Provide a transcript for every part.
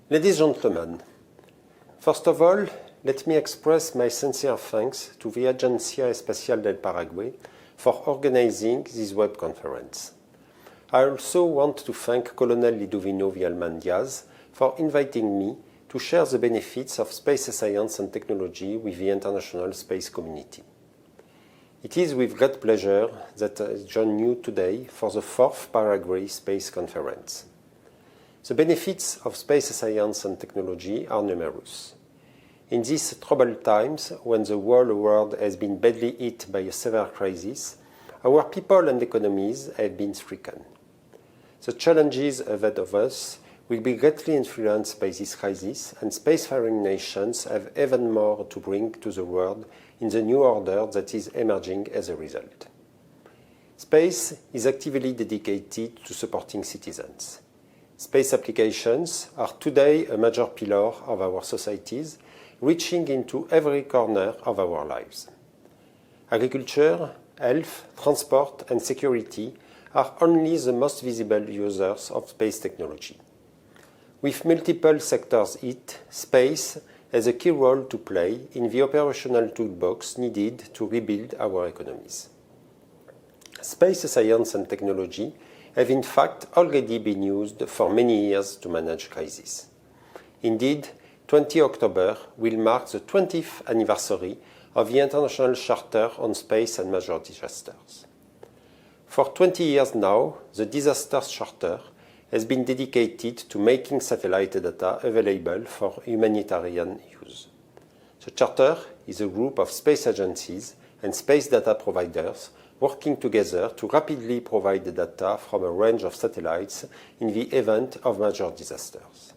Ladies and gentlemen, first of all, let me express my sincere thanks to the Agencias Espaciales del Paraguay for organizing this web conference. I also want to thank Colonel Liduvino Vialman-Diaz for inviting me to share the benefits of space science and technology with the international space community. It is with great pleasure that I join you today for the 4th Paraguay Space Conference. The benefits of space science and technology are numerous. In these troubled times, when the whole world has been badly hit by a severe crisis, our people and economies have been stricken. The challenges ahead of us will be greatly influenced by this crisis, and spacefaring nations have even more to bring to the world in the new order that is emerging as a result. Space is actively dedicated to supporting citizens. Space applications are today a major pillar of our societies, reaching into every corner of our lives. Agriculture, health, transport, and security are only the most visible users of space technology. With multiple sectors hit, space has a key role to play in the operational toolbox needed to rebuild our economies. Space science and technology have in fact already been used for many years to manage crises. Indeed, 20 October will mark the 20th anniversary of the International Charter on Space and Major Disasters. For 20 years now, the Disasters Charter has been dedicated to making satellite data available for humanitarian use. The Charter is a group of space agencies and space data providers working together to rapidly provide the data from a range of satellites in the event of major disasters.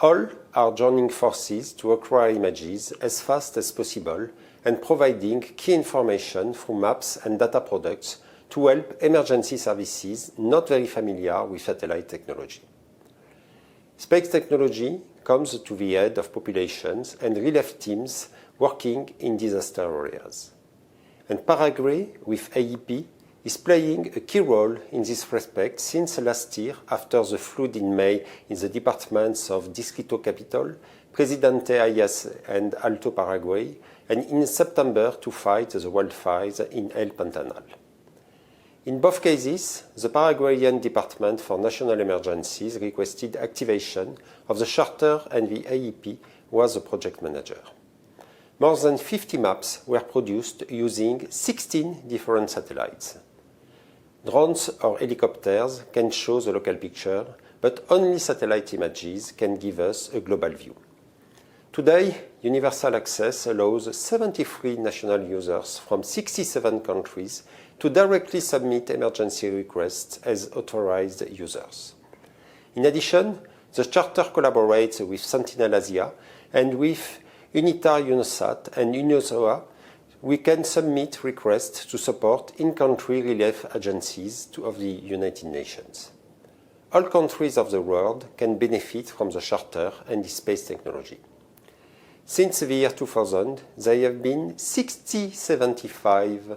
All are joining forces to acquire images as fast as possible and providing key information through maps and data products to help emergency services not very familiar with satellite technology. Space technology comes to the aid of populations and relief teams working in disaster areas. And Paraguay, with AEP, is playing a key role in this respect since last year after the flood in May in the departments of Distrito Capital, Presidente Ayas and Alto Paraguay, and in September to fight the wildfires in El Pantanal. In both cases, the Paraguayan Department for National Emergencies requested activation of the charter and the AEP was the project manager. More than 50 maps were produced using 16 different satellites. Drones or helicopters can show the local picture, but only satellite images can give us a global view. Today, universal access allows 73 national users from 67 countries to directly submit emergency requests as authorized users. In addition, the Charter collaborates with Sentinel Asia and with UNITAR UNOSAT and UNOSOA. We can submit requests to support in-country relief agencies of the United Nations. All countries of the world can benefit from the Charter and the space technology. Since the year 2000, there have been 75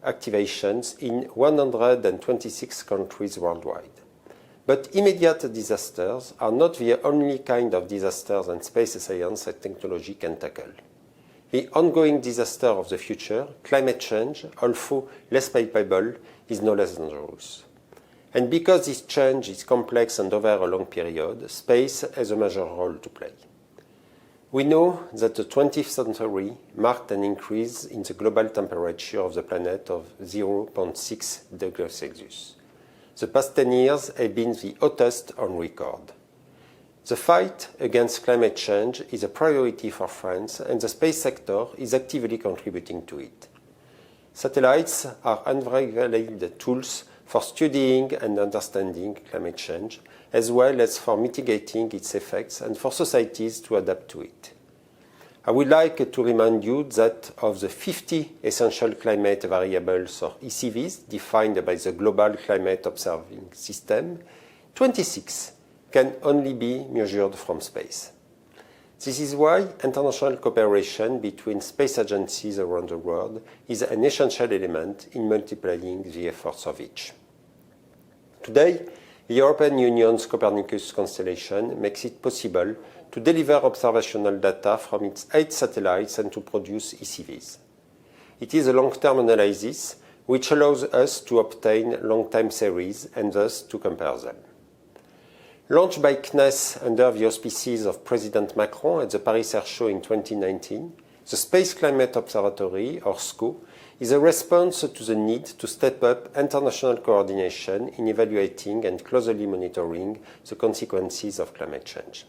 activations in 126 countries worldwide. But immediate disasters are not the only kind of disasters and space science and technology can tackle. The ongoing disaster of the future, climate change, although less palpable, is no less dangerous. And because this change is complex and over a long period, space has a major role to play. We know that the 20th century marked an increase in the global temperature of the planet of 0.6 degrees Celsius. The past 10 years have been the hottest on record. The fight against climate change is a priority for France, and the space sector is actively contributing to it. Satellites are unrivaled tools for studying and understanding climate change, as well as for mitigating its effects and for societies to adapt to it. I would like to remind you that of the 50 essential climate variables, or ECVs, defined by the Global Climate Observing System, 26 can only be measured from space. This is why international cooperation between space agencies around the world is an essential element in multiplying the efforts of each. Today, the European Union's Copernicus constellation makes it possible to deliver observational data from its 8 satellites and to produce ECVs. It is a long-term analysis which allows us to obtain long-time series and thus to compare them. Launched by Cnes under the auspices of President Macron at the Paris Air Show in 2019, the Space Climate Observatory, or SCO, is a response to the need to step up international coordination in evaluating and closely monitoring the consequences of climate change.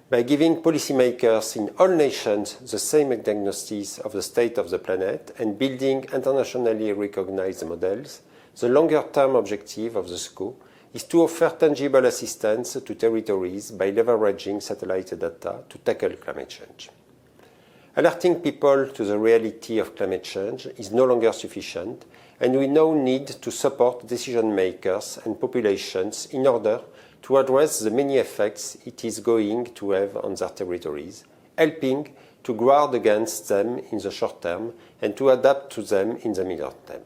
By giving policymakers in all nations the same diagnosis of the state of the planet and building internationally recognized models, the longer-term objective of the SCO is to offer tangible assistance to territories by leveraging satellite data to tackle climate change. Alerting people to the reality of climate change is no longer sufficient, and we now need to support decision makers and populations in order to address the many effects it is going to have on their territories, helping to guard against them in the short term and to adapt to them in the medium term.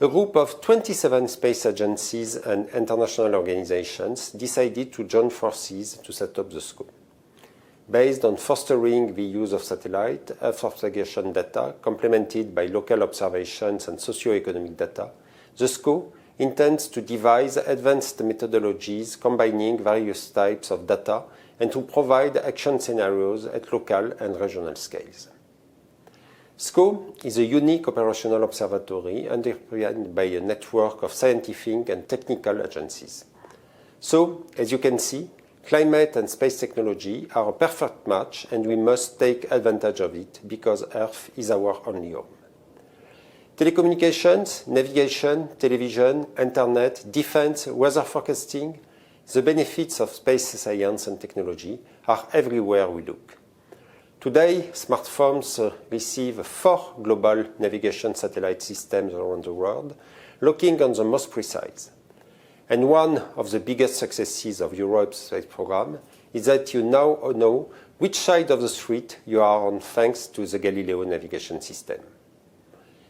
A group of 27 space agencies and international organizations decided to join forces to set up the SCO. Based on fostering the use of satellite Earth observation data complemented by local observations and socio-economic data, the SCO intends to devise advanced methodologies combining various types of data and to provide action scenarios at local and regional scales. SCO is a unique operational observatory underpinned by a network of scientific and technical agencies. So, as you can see, climate and space technology are a perfect match and we must take advantage of it because Earth is our only home. Telecommunications, navigation, television, internet, defense, weather forecasting, the benefits of space science and technology are everywhere we look. Today, smartphones receive 4 global navigation satellite systems around the world, looking on the most precise. And one of the biggest successes of Europe's space program is that you now know which side of the street you are on thanks to the Galileo navigation system.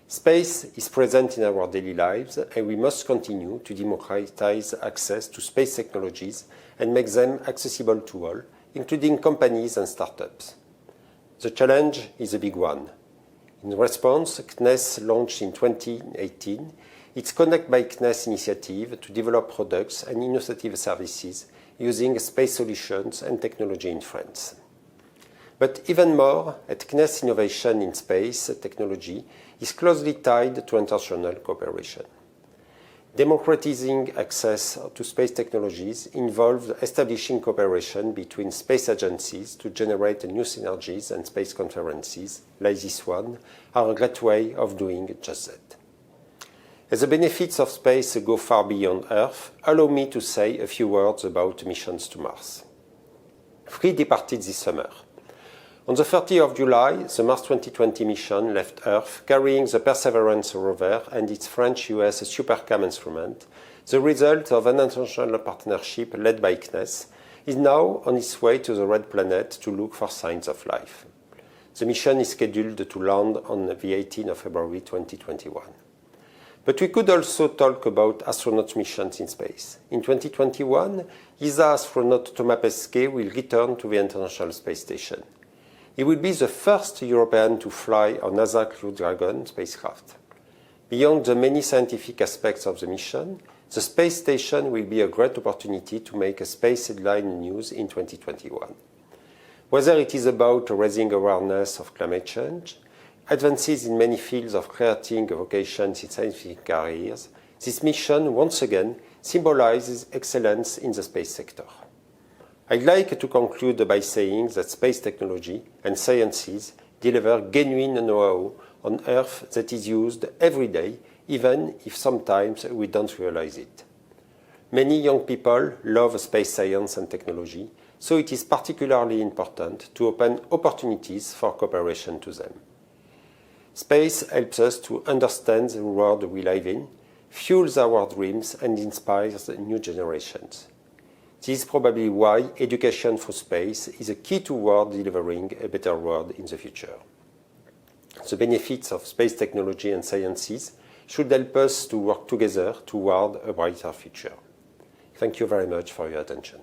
Space is present in our daily lives, and we must continue to democratize access to space technologies and make them accessible to all, including companies and startups. The challenge is a big one. In response, Cnes launched in 2018 its Connect by Cnes initiative to develop products and innovative services using space solutions and technology in France. But even more, at Cnes, innovation in space technology is closely tied to international cooperation. Democratizing access to space technologies involves establishing cooperation between space agencies to generate new synergies, and space conferences, like this one, are a great way of doing just that. As the benefits of space go far beyond Earth, allow me to say a few words about missions to Mars. 3 departed this summer. On the 30th of July, the Mars 2020 mission left Earth, carrying the Perseverance rover and its French-US SuperCam instrument. The result of an international partnership led by Cnes is now on its way to the Red Planet to look for signs of life. The mission is scheduled to land on the 18th of February 2021. But we could also talk about astronaut missions in space. In 2021, ESA astronaut Thomas Pesquet will return to the International Space Station. He will be the first European to fly on NASA Crew Dragon spacecraft. Beyond the many scientific aspects of the mission, the space station will be a great opportunity to make a space headline news in 2021. Whether it is about raising awareness of climate change, advances in many fields of creating vocations in scientific careers, this mission once again symbolizes excellence in the space sector. I'd like to conclude by saying that space technology and sciences deliver genuine know-how on Earth that is used every day, even if sometimes we don't realize it. Many young people love space science and technology, so it is particularly important to open opportunities for cooperation to them. Space helps us to understand the world we live in, fuels our dreams, and inspires new generations. This is probably why education for space is a key toward delivering a better world in the future. The benefits of space technology and sciences should help us to work together toward a brighter future. Thank you very much for your attention.